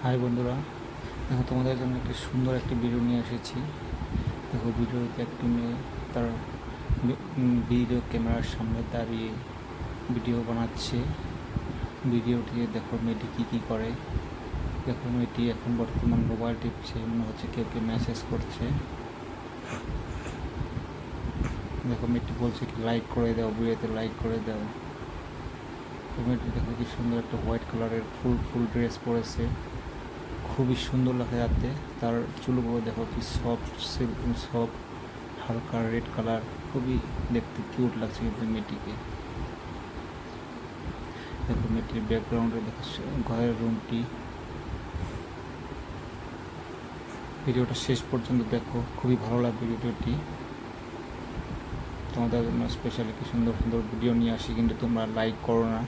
High বন্ধুরা, দেখো তোমাদের জন্য একটি সুন্দর একটি ভিডিও নিয়ে এসেছি। দেখো ভিডিওতে একটি মেয়ে তার ভিডিও ক্যামেরার সামনে দাঁড়িয়ে ভিডিও বানাচ্ছে। ভিডিওটি দেখো মেয়েটি কী করে। দেখো মেয়েটি এখন বর্তমান মোবাইল টিপছে, মনে হচ্ছে কেউ মেসেজ করছে। দেখো মেয়েটি বলছে কি লাইক করে দাও, ভিডিওতে লাইক করে দাও। মেয়েটি দেখো কি সুন্দর একটা হোয়াইট কালারের ফুল ড্রেস পরেছে, খুবই সুন্দর লাগে যাতে। তার চুলগুলো দেখো কি সফট হালকা রেড কালার, খুবই দেখতে কিউট লাগছে কিন্তু মেয়েটিকে। দেখো মেয়েটির ব্যাকগ্রাউন্ডে দেখো ঘরের রুমটি। ভিডিওটা শেষ পর্যন্ত দেখো, খুবই ভালো লাগবে ভিডিওটি। তোমাদের জন্য স্পেশালি কি সুন্দর সুন্দর ভিডিও নিয়ে আসি, কিন্তু তোমরা লাইক করো না।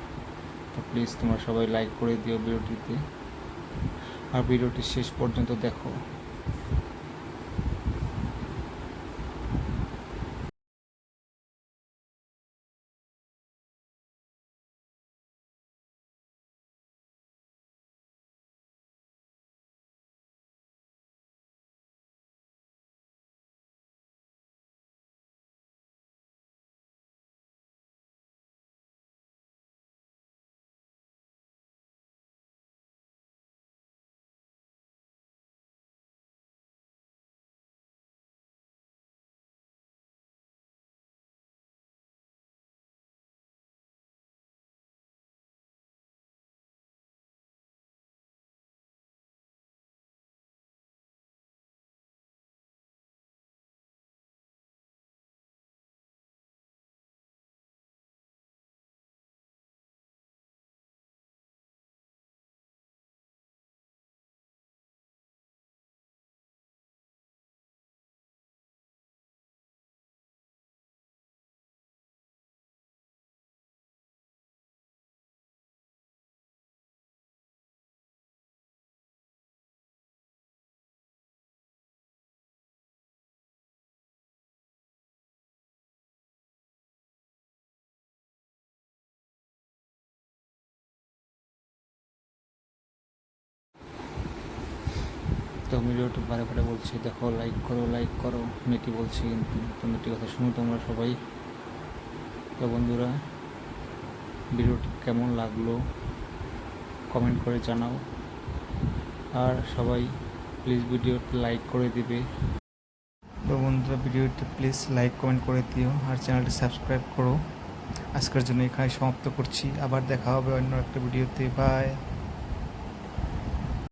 তো প্লিজ তোমরা সবাই লাইক করে দিও ভিডিওটিতে, আর ভিডিওটি শেষ পর্যন্ত দেখো। তো ভিডিওটি বারে বারে বলছি দেখো লাইক করো লাইক করো, মেয়েটি বলছি, কিন্তু তো মেয়েটির কথা শুনো তোমরা সবাই। তো বন্ধুরা, ভিডিওটি কেমন লাগলো কমেন্ট করে জানাও, আর সবাই প্লিজ ভিডিওটি লাইক করে দিবে। তো বন্ধুরা, ভিডিওটি প্লিজ লাইক কমেন্ট করে দিও, আর চ্যানেলটি সাবস্ক্রাইব করো। আজকের জন্য এখানে সমাপ্ত করছি, আবার দেখা হবে অন্য একটা ভিডিওতে। বাই।